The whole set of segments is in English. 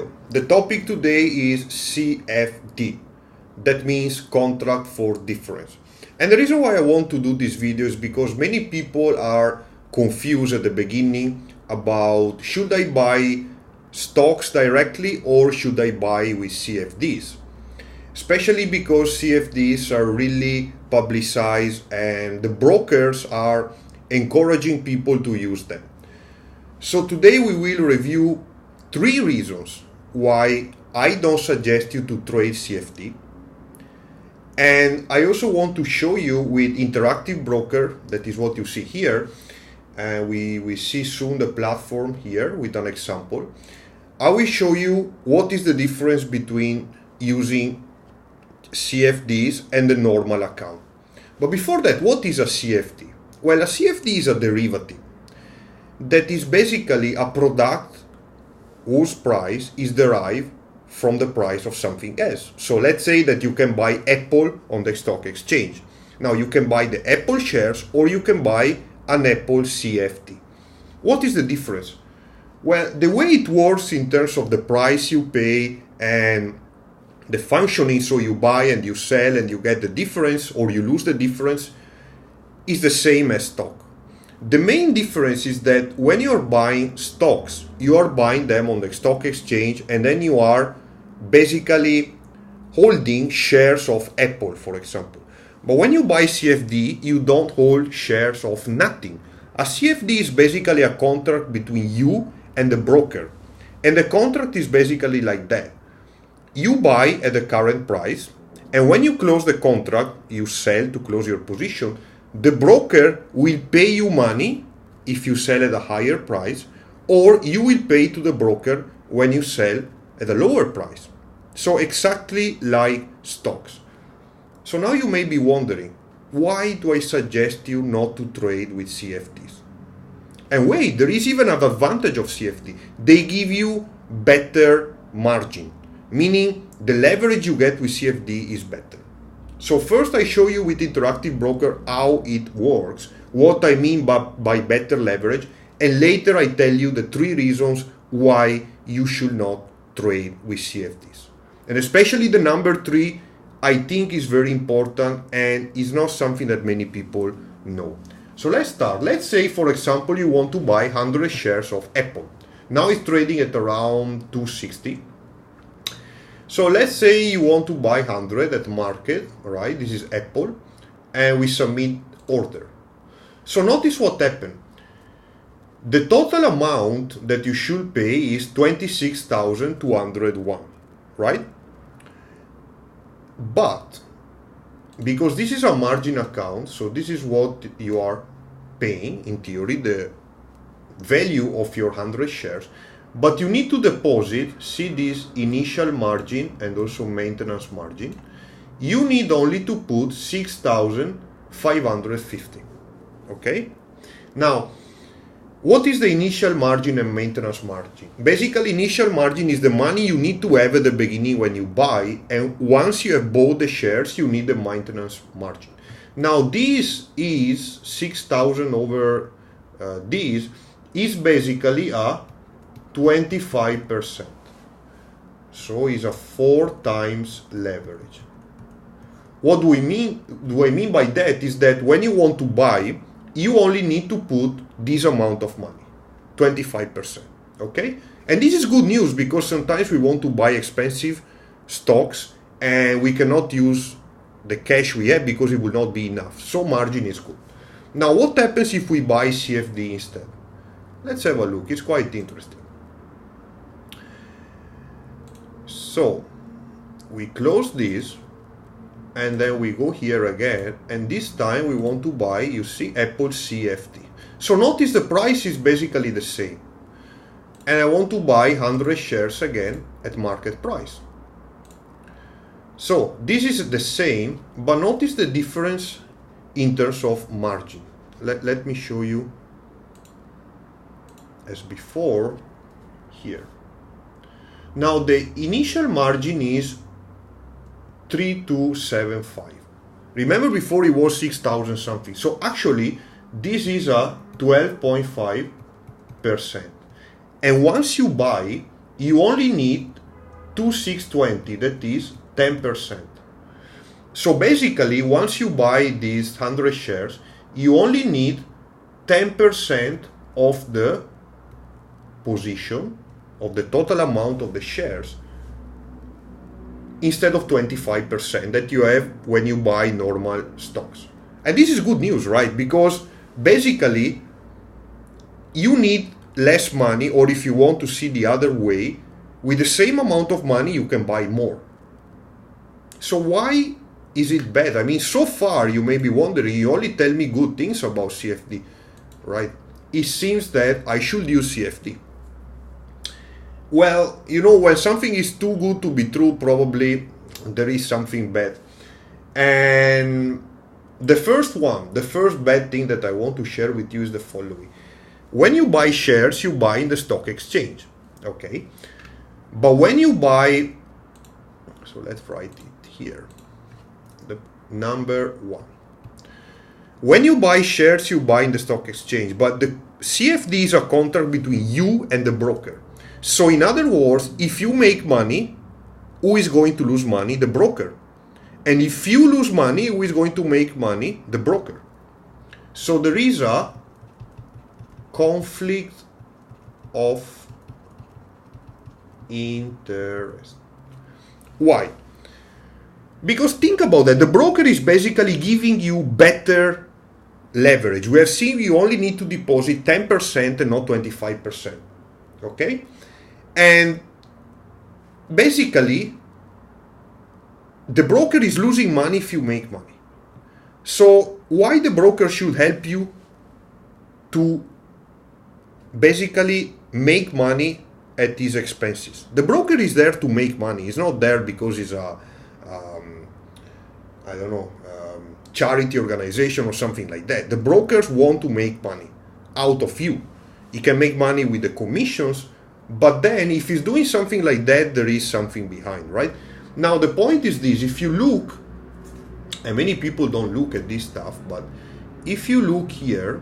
Hello, the topic today is CFD. That means contract for difference. And the reason why I want to do this video is because many people are confused at the beginning about should I buy stocks directly or should I buy with CFDs? Especially because CFDs are really publicized and the brokers are encouraging people to use them. So today we will review 3 reasons why I don't suggest you to trade CFD. And I also want to show you with interactive broker, that is what you see here. We see soon the platform here with an example. I will show you what is the difference between using CFDs and the normal account. But before that, what is a CFD? Well, a CFD is a derivative that is basically a product whose price is derived from the price of something else. So let's say that you can buy Apple on the stock exchange. Now you can buy the Apple shares or you can buy an Apple CFD. What is the difference? Well, the way it works in terms of the price you pay and the functioning, so you buy and you sell and you get the difference or you lose the difference, is the same as stock. The main difference is that when you're buying stocks, you are buying them on the stock exchange and then you are basically holding shares of Apple, for example. But when you buy CFD, you don't hold shares of nothing. A CFD is basically a contract between you and the broker. And the contract is basically like that. You buy at the current price, and when you close the contract, you sell to close your position. The broker will pay you money if you sell at a higher price, or you will pay to the broker when you sell at a lower price. So exactly like stocks. So now you may be wondering, why do I suggest you not to trade with CFDs? And wait, there is even an advantage of CFD. They give you better margin, meaning the leverage you get with CFD is better. So first I show you with interactive broker how it works, what I mean by better leverage, and later I tell you the 3 reasons why you should not trade with CFDs. And especially the number 3, I think is very important and is not something that many people know. So let's start. Let's say, for example, you want to buy 100 shares of Apple. Now it's trading at around 260. So let's say you want to buy 100 at market, right? This is Apple, and we submit order. So notice what happened. The total amount that you should pay is 26,201, right? But because this is a margin account, so this is what you are paying, in theory, the value of your 100 shares. But you need to deposit, see this initial margin and also maintenance margin. You need only to put 6,550. Okay? Now, what is the initial margin and maintenance margin? Basically, initial margin is the money you need to have at the beginning when you buy, and once you have bought the shares, you need the maintenance margin. Now, this is 6,000 over this is basically a 25%. So it's a 4 times leverage. What do I mean by that is that when you want to buy, you only need to put this amount of money, 25%. Okay? And this is good news because sometimes we want to buy expensive stocks and we cannot use the cash we have because it will not be enough. So margin is good. Now what happens if we buy CFD instead? Let's have a look. It's quite interesting. So we close this and then we go here again, and this time we want to buy, you see, Apple CFD. So notice the price is basically the same, and I want to buy 100 shares again at market price. So this is the same, but notice the difference in terms of margin. Let me show you as before here. Now the initial margin is 3275. Remember before it was 6,000 something. So actually this is a 12.5%. And once you buy, you only need 2620, that is 10%. So basically, once you buy these 100 shares, you only need 10% of the position, of the total amount of the shares, instead of 25% that you have when you buy normal stocks. And this is good news, right? Because basically, you need less money, or if you want to see the other way, with the same amount of money, you can buy more. So why is it bad? I mean, so far, you may be wondering, you only tell me good things about CFD, right? It seems that I should use CFD. Well, you know, when something is too good to be true, probably there is something bad. And the first bad thing that I want to share with you is the following. When you buy shares, you buy in the stock exchange, okay? But when you buy, so let's write it here, the number 1. When you buy shares, you buy in the stock exchange, but the CFD is a contract between you and the broker. So in other words, if you make money, who is going to lose money? The broker. And if you lose money, who is going to make money? The broker. So there is a conflict of interest. Why? Because think about that. The broker is basically giving you better leverage. We have seen you only need to deposit 10% and not 25%. Okay? And basically, the broker is losing money if you make money. So why the broker should help you to basically make money at his expenses? The broker is there to make money. He's not there because he's a, charity organization or something like that. The brokers want to make money out of you. He can make money with the commissions, but then if he's doing something like that, there is something behind, right? Now, the point is this: if you look, and many people don't look at this stuff, but if you look here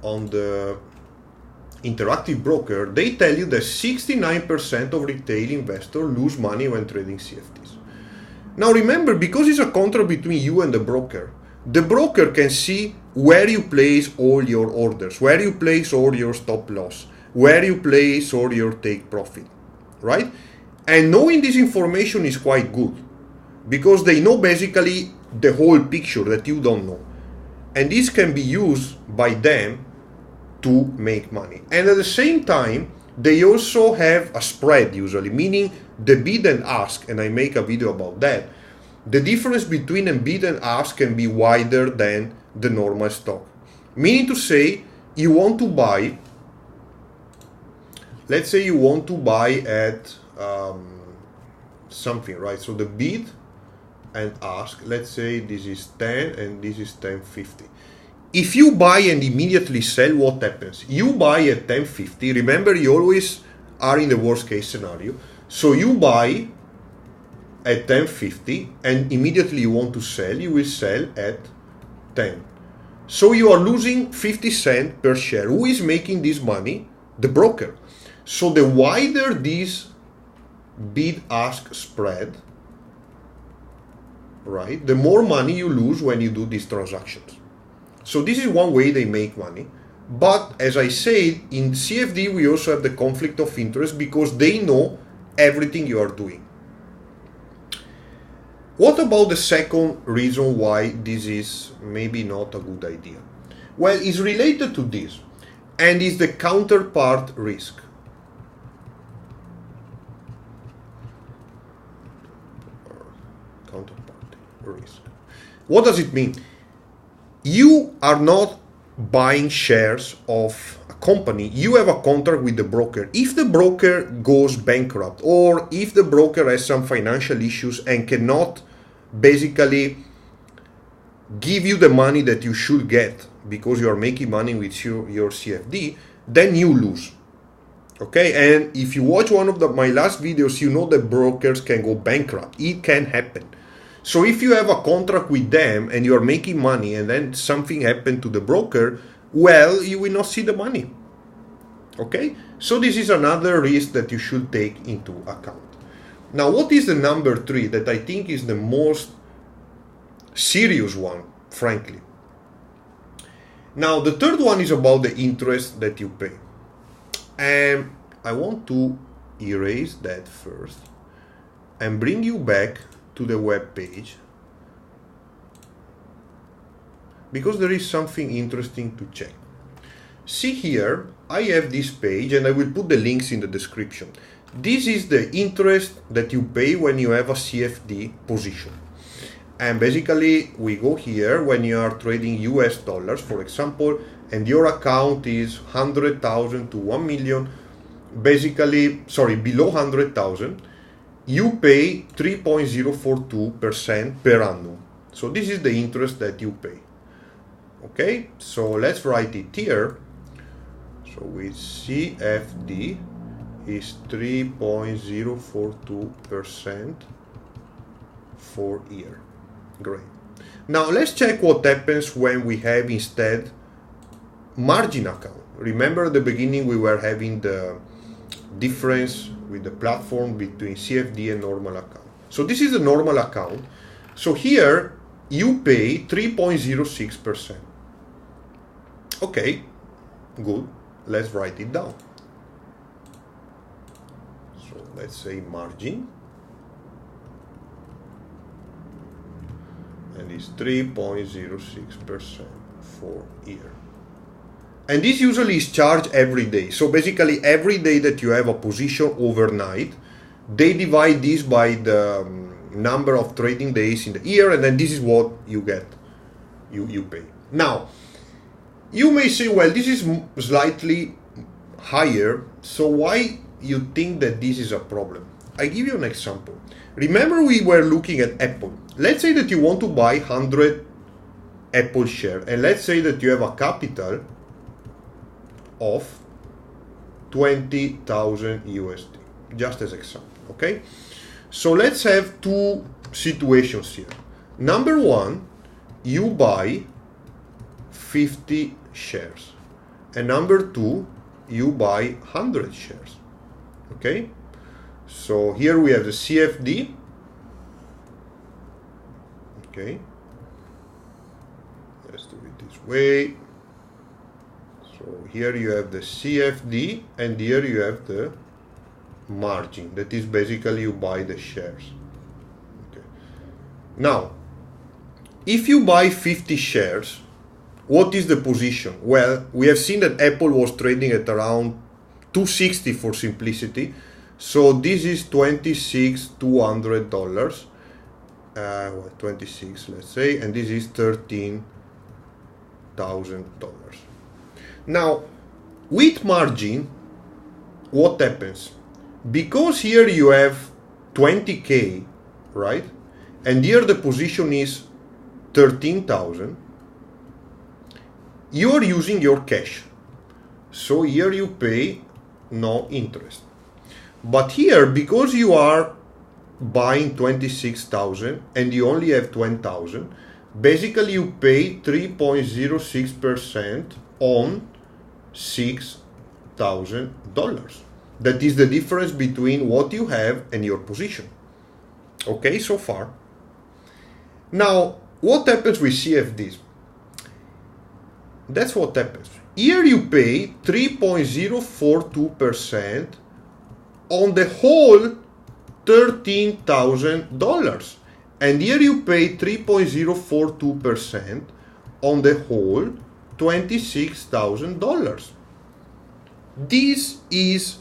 on the interactive broker, they tell you that 69% of retail investors lose money when trading CFDs. Now remember, because it's a contract between you and the broker can see where you place all your orders, where you place all your stop loss, where you place all your take profit, right? And knowing this information is quite good, because they know basically the whole picture that you don't know. And this can be used by them to make money. And at the same time, they also have a spread usually, meaning the bid and ask, and I make a video about that. The difference between a bid and ask can be wider than the normal stock. Meaning to say, you want to buy, let's say you want to buy at something, right? So the bid and ask, let's say this is 10 and this is 10.50. If you buy and immediately sell, what happens? You buy at 10.50. Remember, you always are in the worst case scenario. So you buy at 10.50 and immediately you want to sell, you will sell at 10. So you are losing 50 cents per share. Who is making this money? The broker. So the wider this bid-ask spread, right, the more money you lose when you do these transactions. So this is one way they make money. But as I said, in CFD, we also have the conflict of interest because they know everything you are doing. What about the second reason why this is maybe not a good idea? Well, it's related to this, and is the counterpart risk. Counterpart risk. What does it mean? You are not buying shares of a company. You have a contract with the broker. If the broker goes bankrupt, or if the broker has some financial issues and cannot basically give you the money that you should get because you are making money with your CFD, then you lose. Okay, and if you watch one of my last videos, you know that brokers can go bankrupt. It can happen. So if you have a contract with them and you are making money and then something happened to the broker, well, you will not see the money. Okay? So this is another risk that you should take into account. Now, what is the number 3 that I think is the most serious one, frankly? Now, the third one is about the interest that you pay. And I want to erase that first and bring you back to the web page, because there is something interesting to check. See here, I have this page and I will put the links in the description. This is the interest that you pay when you have a CFD position. And basically we go here when you are trading US dollars, for example, and your account is 100,000 to 1 million, basically, sorry, below 100,000, you pay 3.042% per annum. So this is the interest that you pay. Okay, so let's write it here. So with CFD is 3.042% for year. Great. Now let's check what happens when we have instead margin account. Remember at the beginning we were having the difference with the platform between CFD and normal account. So this is the normal account. So here you pay 3.06%. Okay, good. Let's write it down. So let's say margin, and it's 3.06% for year. And this usually is charged every day. So basically every day that you have a position overnight, they divide this by the number of trading days in the year, and then this is what you get, you pay. Now, you may say, well, this is slightly higher, so why you think that this is a problem? I give you an example. Remember we were looking at Apple. Let's say that you want to buy 100 Apple share, and let's say that you have a capital of 20,000 USD, just as example, okay? So let's have two situations here. Number one, you buy 50 shares, and number two, you buy 100 shares. Okay, so here we have the CFD. Okay, let's do it this way. So here you have the CFD, and here you have the margin. That is basically you buy the shares. Okay. Now, if you buy 50 shares, what is the position? Well, we have seen that Apple was trading at around 260 for simplicity. So this is $26,200. 26, let's say, and this is $13,000. Now, with margin, what happens? Because here you have 20K, right? And here the position is 13,000. You are using your cash, so here you pay no interest. But here, because you are buying 26,000 and you only have 20,000, basically you pay 3.06% on $6,000. That is the difference between what you have and your position. Okay, so far. Now, what happens with CFDs? That's what happens. Here you pay 3.042% on the whole $13,000, and here you pay 3.042% on the whole $26,000. This is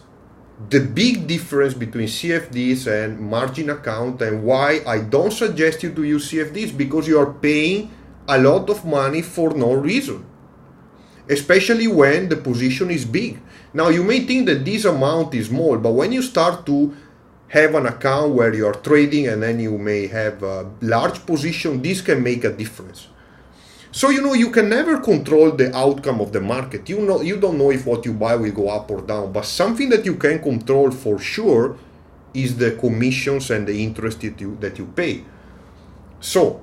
the big difference between CFDs and margin account, and why I don't suggest you to use CFDs, because you are paying a lot of money for no reason, especially when the position is big. Now you may think that this amount is small, but when you start to have an account where you are trading and then you may have a large position, this can make a difference. So you can never control the outcome of the market. You don't know if what you buy will go up or down, but something that you can control for sure is the commissions and the interest that you pay. So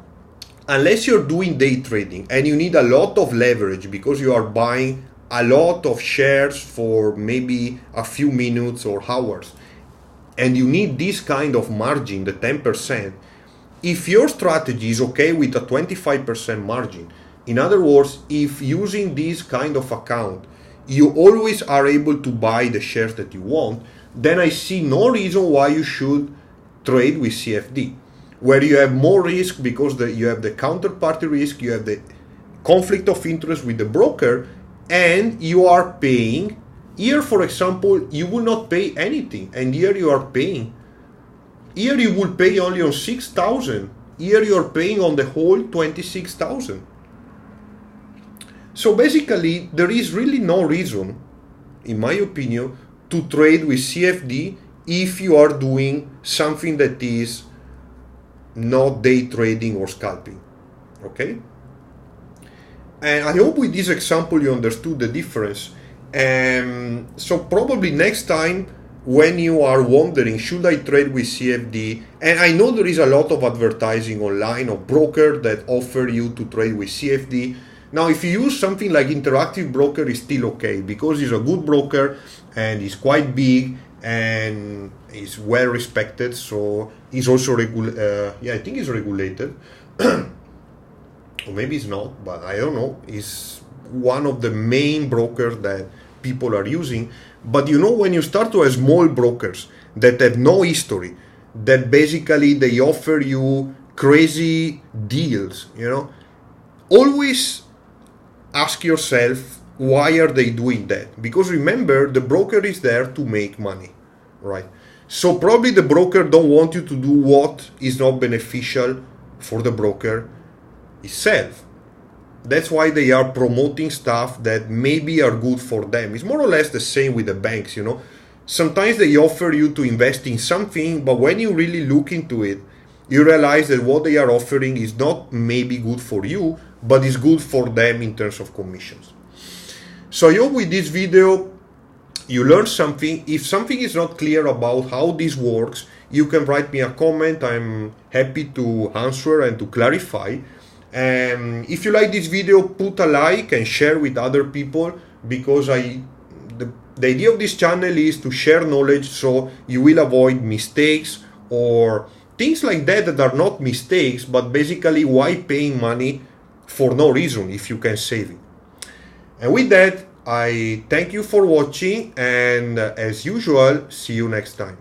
unless you're doing day trading and you need a lot of leverage because you are buying a lot of shares for maybe a few minutes or hours, and you need this kind of margin, the 10%, if your strategy is okay with a 25% margin, in other words, if using this kind of account, you always are able to buy the shares that you want, then I see no reason why you should trade with CFD, where you have more risk because you have the counterparty risk, you have the conflict of interest with the broker, and you are paying. Here, for example, you will not pay anything, and here you are paying. Here you will pay only on 6,000. Here you are paying on the whole 26,000. So basically, there is really no reason, in my opinion, to trade with CFD if you are doing something that is not day trading or scalping. Okay? And I hope with this example you understood the difference. So probably next time when you are wondering, should I trade with CFD? And I know there is a lot of advertising online of brokers that offer you to trade with CFD. Now, if you use something like Interactive Broker, is still okay because it's a good broker and it's quite big and is well respected. So it's also I think it's regulated. Or maybe it's not, but I don't know. It's one of the main brokers that people are using. But you know, when you start to have small brokers that have no history, that basically they offer you crazy deals, you know, always ask yourself, why are they doing that? Because remember, the broker is there to make money, right? So probably the broker don't want you to do what is not beneficial for the broker itself. That's why they are promoting stuff that maybe are good for them. It's more or less the same with the banks, you know. Sometimes they offer you to invest in something, but when you really look into it, you realize that what they are offering is not maybe good for you, but is good for them in terms of commissions. So I hope with this video you learned something. If something is not clear about how this works, you can write me a comment. I'm happy to answer and to clarify. If you like this video, put a like and share with other people, because the idea of this channel is to share knowledge so you will avoid mistakes or things like that are not mistakes, but basically why paying money for no reason if you can save it. And with that, I thank you for watching, and as usual, see you next time.